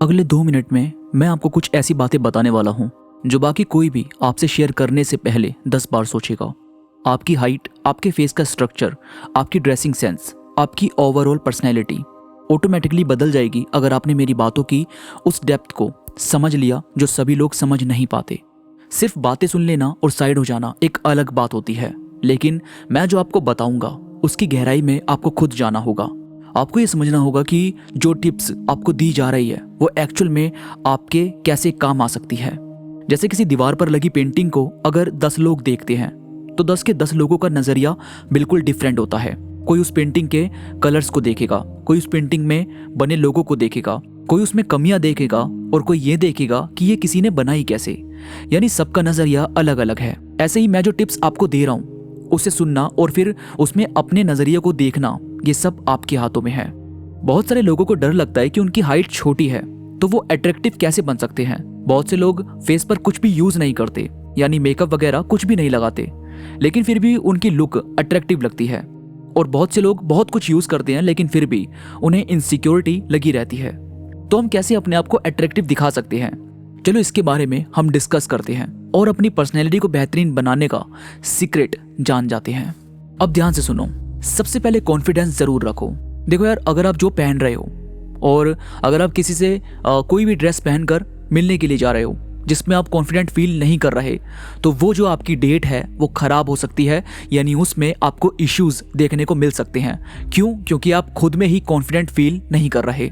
अगले 2 मिनट में मैं आपको कुछ ऐसी बातें बताने वाला हूँ जो बाकी कोई भी आपसे शेयर करने से पहले 10 बार सोचेगा। आपकी हाइट, आपके फेस का स्ट्रक्चर, आपकी ड्रेसिंग सेंस, आपकी ओवरऑल पर्सनैलिटी ऑटोमेटिकली बदल जाएगी अगर आपने मेरी बातों की उस डेप्थ को समझ लिया जो सभी लोग समझ नहीं पाते। सिर्फ बातें सुन लेना और साइड हो जाना एक अलग बात होती है, लेकिन मैं जो आपको बताऊंगा उसकी गहराई में आपको खुद जाना होगा। आपको ये समझना होगा कि जो टिप्स आपको दी जा रही है वो एक्चुअल में आपके कैसे काम आ सकती है। जैसे किसी दीवार पर लगी पेंटिंग को अगर 10 लोग देखते हैं तो 10 के 10 लोगों का नज़रिया बिल्कुल डिफरेंट होता है। कोई उस पेंटिंग के कलर्स को देखेगा, कोई उस पेंटिंग में बने लोगों को देखेगा, कोई उसमें कमियां देखेगा और कोई ये देखेगा कि ये किसी ने बनाई कैसे। यानी सबका नज़रिया अलग अलग है। ऐसे ही मैं जो टिप्स आपको दे रहा हूँ उसे सुनना और फिर उसमें अपने नज़रिए को देखना, ये सब आपके हाथों में है। बहुत सारे लोगों को डर लगता है कि उनकी हाइट छोटी है तो वो अट्रैक्टिव कैसे बन सकते हैं। बहुत से लोग फेस पर कुछ भी यूज नहीं करते, यानी मेकअप वगैरह कुछ भी नहीं लगाते, लेकिन फिर भी उनकी लुक अट्रैक्टिव लगती है। और बहुत से लोग बहुत कुछ यूज करते हैं लेकिन फिर भी उन्हें इनसिक्योरिटी लगी रहती है। तो हम कैसे अपने आप को अट्रैक्टिव दिखा सकते हैं, चलो इसके बारे में हम डिस्कस करते हैं और अपनी पर्सनैलिटी को बेहतरीन बनाने का सीक्रेट जान जाते हैं। अब ध्यान से सुनो। सबसे पहले कॉन्फिडेंस जरूर रखो। देखो यार, अगर आप जो पहन रहे हो और अगर आप किसी से कोई भी ड्रेस पहनकर मिलने के लिए जा रहे हो जिसमें आप कॉन्फिडेंट फील नहीं कर रहे, तो वो जो आपकी डेट है वो खराब हो सकती है। यानी उसमें आपको इश्यूज देखने को मिल सकते हैं। क्यों? क्योंकि आप खुद में ही कॉन्फिडेंट फील नहीं कर रहे।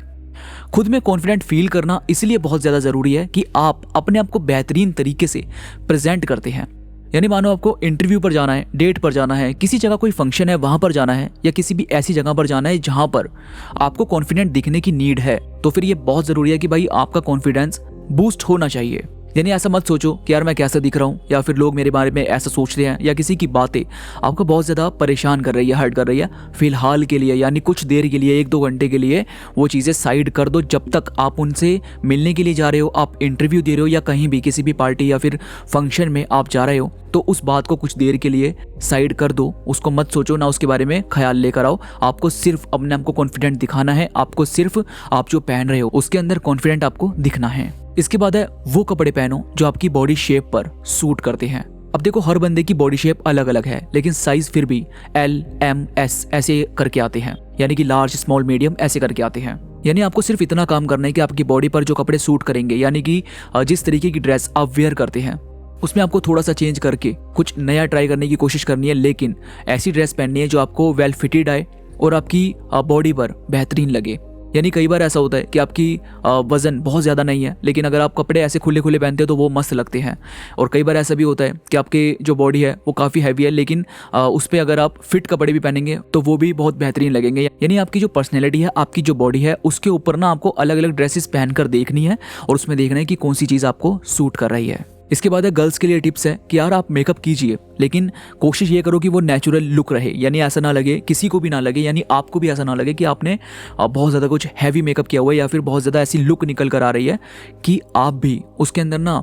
खुद में कॉन्फिडेंट फील करना इसलिए बहुत ज़्यादा ज़रूरी है कि आप अपने आप को बेहतरीन तरीके से प्रेजेंट करते हैं। यानी मानो आपको इंटरव्यू पर जाना है, डेट पर जाना है, किसी जगह कोई फंक्शन है वहाँ पर जाना है, या किसी भी ऐसी जगह पर जाना है जहाँ पर आपको कॉन्फिडेंट दिखने की नीड है, तो फिर ये बहुत ज़रूरी है कि भाई आपका कॉन्फिडेंस बूस्ट होना चाहिए। यानी ऐसा मत सोचो कि यार मैं कैसा दिख रहा हूँ या फिर लोग मेरे बारे में ऐसा सोच रहे हैं, या किसी की बातें आपको बहुत ज़्यादा परेशान कर रही है, हर्ट कर रही है। फिलहाल के लिए यानी कुछ देर के लिए, 1-2 घंटे के लिए वो चीज़ें साइड कर दो। जब तक आप उनसे मिलने के लिए जा रहे हो, आप इंटरव्यू दे रहे हो या कहीं भी किसी भी पार्टी या फिर फंक्शन में आप जा रहे हो, तो उस बात को कुछ देर के लिए साइड कर दो। उसको मत सोचो, ना उसके बारे में ख्याल लेकर आओ। आपको सिर्फ अपने आप को कॉन्फिडेंट दिखाना है। आपको सिर्फ आप जो पहन रहे हो उसके अंदर कॉन्फिडेंट आपको दिखना है। इसके बाद है वो कपड़े पहनो जो आपकी बॉडी शेप पर सूट करते हैं। अब देखो, हर बंदे की बॉडी शेप अलग अलग है, लेकिन साइज फिर भी L, M, S ऐसे करके आते हैं। यानी कि लार्ज, स्मॉल, मीडियम ऐसे करके आते हैं। यानी आपको सिर्फ इतना काम करना है कि आपकी बॉडी पर जो कपड़े सूट करेंगे, यानी कि जिस तरीके की ड्रेस आप वेयर करते हैं उसमें आपको थोड़ा सा चेंज करके कुछ नया ट्राई करने की कोशिश करनी है। लेकिन ऐसी ड्रेस पहननी है जो आपको वेल फिटेड आए और आपकी बॉडी पर बेहतरीन लगे। यानी कई बार ऐसा होता है कि आपकी वज़न बहुत ज़्यादा नहीं है, लेकिन अगर आप कपड़े ऐसे खुले खुले पहनते हो तो वो मस्त लगते हैं। और कई बार ऐसा भी होता है कि आपकी जो बॉडी है वो काफ़ी हैवी है, लेकिन उस पर अगर आप फिट कपड़े भी पहनेंगे तो वो भी बहुत बेहतरीन लगेंगे। यानी आपकी जो पर्सनैलिटी है, आपकी जो बॉडी है, उसके ऊपर ना आपको अलग अलग ड्रेसेस पहनकर देखनी है और उसमें देखना है कि कौन सी चीज़ आपको सूट कर रही है। इसके बाद है गर्ल्स के लिए टिप्स है कि यार आप मेकअप कीजिए, लेकिन कोशिश ये करो कि वो नेचुरल लुक रहे। यानी ऐसा ना लगे, किसी को भी ना लगे, यानी आपको भी ऐसा ना लगे कि आपने बहुत ज़्यादा कुछ हैवी मेकअप किया हुआ है या फिर बहुत ज़्यादा ऐसी लुक निकल कर आ रही है कि आप भी उसके अंदर ना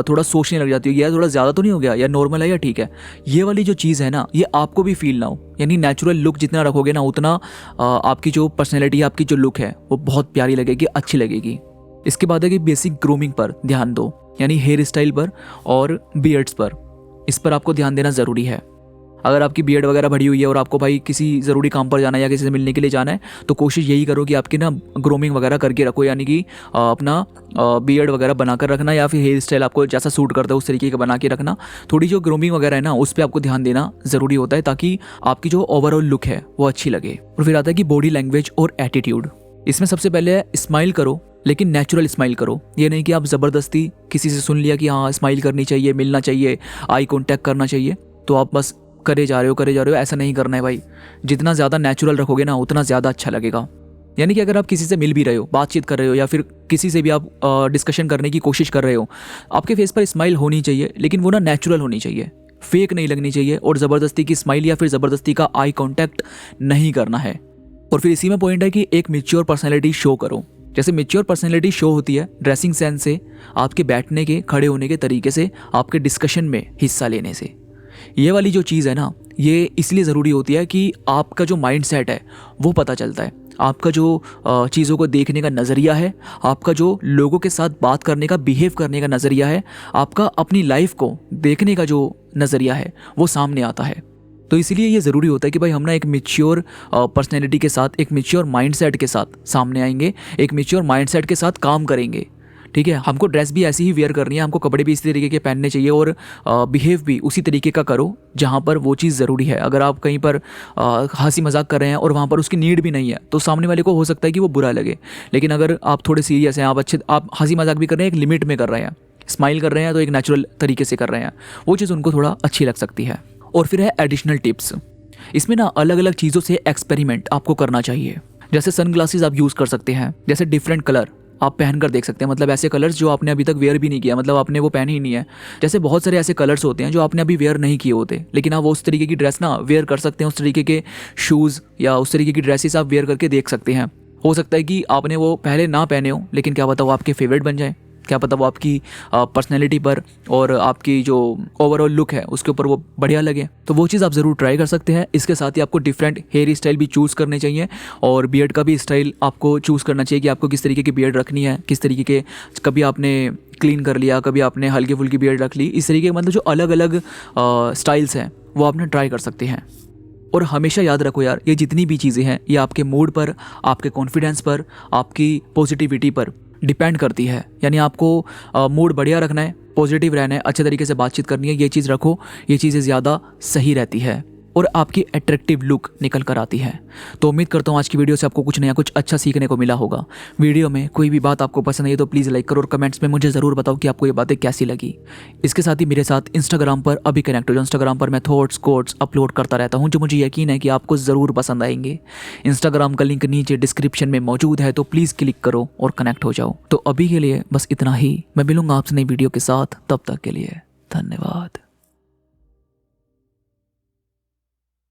थोड़ा सोचने लग जाती हो, यार थोड़ा ज़्यादा तो नहीं हो गया, या नॉर्मल है या ठीक है। ये वाली जो चीज़ है ना, ये आपको भी फील ना हो। यानी नेचुरल लुक जितना रखोगे ना, उतना आपकी जो पर्सनैलिटी है, आपकी जो लुक है वो बहुत प्यारी लगेगी, अच्छी लगेगी। इसके बाद है कि बेसिक ग्रूमिंग पर ध्यान दो, यानी हेयर स्टाइल पर और बियर्ड्स पर। इस पर आपको ध्यान देना ज़रूरी है। अगर आपकी बियर्ड वगैरह बढ़ी हुई है और आपको भाई किसी ज़रूरी काम पर जाना है या किसी से मिलने के लिए जाना है, तो कोशिश यही करो कि आपकी ना ग्रूमिंग वगैरह करके रखो। यानी कि अपना बियर्ड वगैरह बनाकर रखना, या फिर हेयर स्टाइल आपको जैसा सूट करता है उस तरीके का बना के रखना। थोड़ी जो ग्रूमिंग वगैरह है ना, उस पर आपको ध्यान देना ज़रूरी होता है ताकि आपकी जो ओवरऑल लुक है वो अच्छी लगे। और फिर आता है कि बॉडी लैंग्वेज और एटीट्यूड। इसमें सबसे पहले है स्माइल करो, लेकिन नेचुरल स्माइल करो। ये नहीं कि आप ज़बरदस्ती किसी से सुन लिया कि हाँ स्माइल करनी चाहिए, मिलना चाहिए, आई कांटेक्ट करना चाहिए, तो आप बस करे जा रहे हो। ऐसा नहीं करना है भाई। जितना ज़्यादा नेचुरल रखोगे ना, उतना ज़्यादा अच्छा लगेगा। यानी कि अगर आप किसी से मिल भी रहे हो, बातचीत कर रहे हो, या फिर किसी से भी आप डिस्कशन करने की कोशिश कर रहे हो, आपके फेस पर स्माइल होनी चाहिए, लेकिन वो ना नेचुरल होनी चाहिए, फेक नहीं लगनी चाहिए। और ज़बरदस्ती की स्माइल या फिर ज़बरदस्ती का आई कांटेक्ट नहीं करना है। और फिर इसी में पॉइंट है कि एक मैच्योर पर्सनैलिटी शो करो। जैसे मैच्योर पर्सनैलिटी शो होती है ड्रेसिंग सेंस से, आपके बैठने के, खड़े होने के तरीके से, आपके डिस्कशन में हिस्सा लेने से। ये वाली जो चीज़ है ना, ये इसलिए ज़रूरी होती है कि आपका जो माइंड सेट है वो पता चलता है। आपका जो चीज़ों को देखने का नज़रिया है, आपका जो लोगों के साथ बात करने का, बिहेव करने का नज़रिया है, आपका अपनी लाइफ को देखने का जो नज़रिया है वो सामने आता है। तो इसीलिए ये ज़रूरी होता है कि भाई हम ना एक मैच्योर पर्सनैलिटी के साथ, एक मैच्योर माइंडसेट के साथ सामने आएंगे, एक मैच्योर माइंडसेट के साथ काम करेंगे। ठीक है, हमको ड्रेस भी ऐसी ही वेयर करनी है, हमको कपड़े भी इसी तरीके के पहनने चाहिए और बिहेव भी उसी तरीके का करो जहाँ पर वो चीज़ ज़रूरी है। अगर आप कहीं पर हंसी मजाक कर रहे हैं और वहाँ पर उसकी नीड भी नहीं है तो सामने वाले को हो सकता है कि वो बुरा लगे। लेकिन अगर आप थोड़े सीरियस हैं, आप हंसी मजाक भी कर रहे हैं, एक लिमिट में कर रहे हैं, स्माइल कर रहे हैं तो एक नेचुरल तरीके से कर रहे हैं, वो चीज़ उनको थोड़ा अच्छी लग सकती है। और फिर है एडिशनल टिप्स। इसमें ना अलग अलग चीज़ों से एक्सपेरिमेंट आपको करना चाहिए। जैसे सनग्लासेस आप यूज़ कर सकते हैं, जैसे डिफरेंट कलर आप पहन कर देख सकते हैं, मतलब ऐसे कलर्स जो आपने अभी तक वेयर भी नहीं किया, मतलब आपने वो पहने ही नहीं है। जैसे बहुत सारे ऐसे कलर्स होते हैं जो आपने अभी वेयर नहीं किए होते, लेकिन आप उस तरीके की ड्रेस ना वेयर कर सकते हैं, उस तरीके के शूज़ या उस तरीके की ड्रेसेस आप वेयर करके देख सकते हैं। हो सकता है कि आपने वो पहले ना पहने हो, लेकिन क्या पता वो आपके फेवरेट बन जाए, क्या पता वो आपकी पर्सनैलिटी पर और आपकी जो ओवरऑल लुक है उसके ऊपर वो बढ़िया लगे। तो वो चीज़ आप ज़रूर ट्राई कर सकते हैं। इसके साथ ही आपको डिफरेंट हेयर स्टाइल भी चूज़ करने चाहिए और बियर्ड का भी स्टाइल आपको चूज़ करना चाहिए कि आपको किस तरीके की बियर्ड रखनी है, किस तरीके के, कभी आपने क्लीन कर लिया, कभी आपने हल्की फुल्की बियर्ड रख ली, इस तरीके के मतलब जो अलग अलग स्टाइल्स हैं वो आपने ट्राई कर सकते हैं। और हमेशा याद रखो यार, ये जितनी भी चीज़ें हैं ये आपके मूड पर, आपके कॉन्फिडेंस पर, आपकी पॉजिटिविटी पर डिपेंड करती है। यानी आपको मूड बढ़िया रखना है, पॉजिटिव रहना है, अच्छे तरीके से बातचीत करनी है, ये चीज़ रखो, ये चीज़ें ज़्यादा सही रहती है और आपकी अट्रैक्टिव लुक निकल कर आती है। तो उम्मीद करता हूँ आज की वीडियो से आपको कुछ नया, कुछ अच्छा सीखने को मिला होगा। वीडियो में कोई भी बात आपको पसंद आई तो प्लीज़ लाइक करो और कमेंट्स में मुझे ज़रूर बताओ कि आपको ये बातें कैसी लगी। इसके साथ ही मेरे साथ इंस्टाग्राम पर अभी कनेक्ट हो जाओ। इंस्टाग्राम पर मैं थॉट्स कोट्स अपलोड करता रहता हूँ जो मुझे यकीन है कि आपको ज़रूर पसंद आएंगे। इंस्टाग्राम का लिंक नीचे डिस्क्रिप्शन में मौजूद है, तो प्लीज़ क्लिक करो और कनेक्ट हो जाओ। तो अभी के लिए बस इतना ही, मैं मिलूंगा आपसे नई वीडियो के साथ, तब तक के लिए धन्यवाद।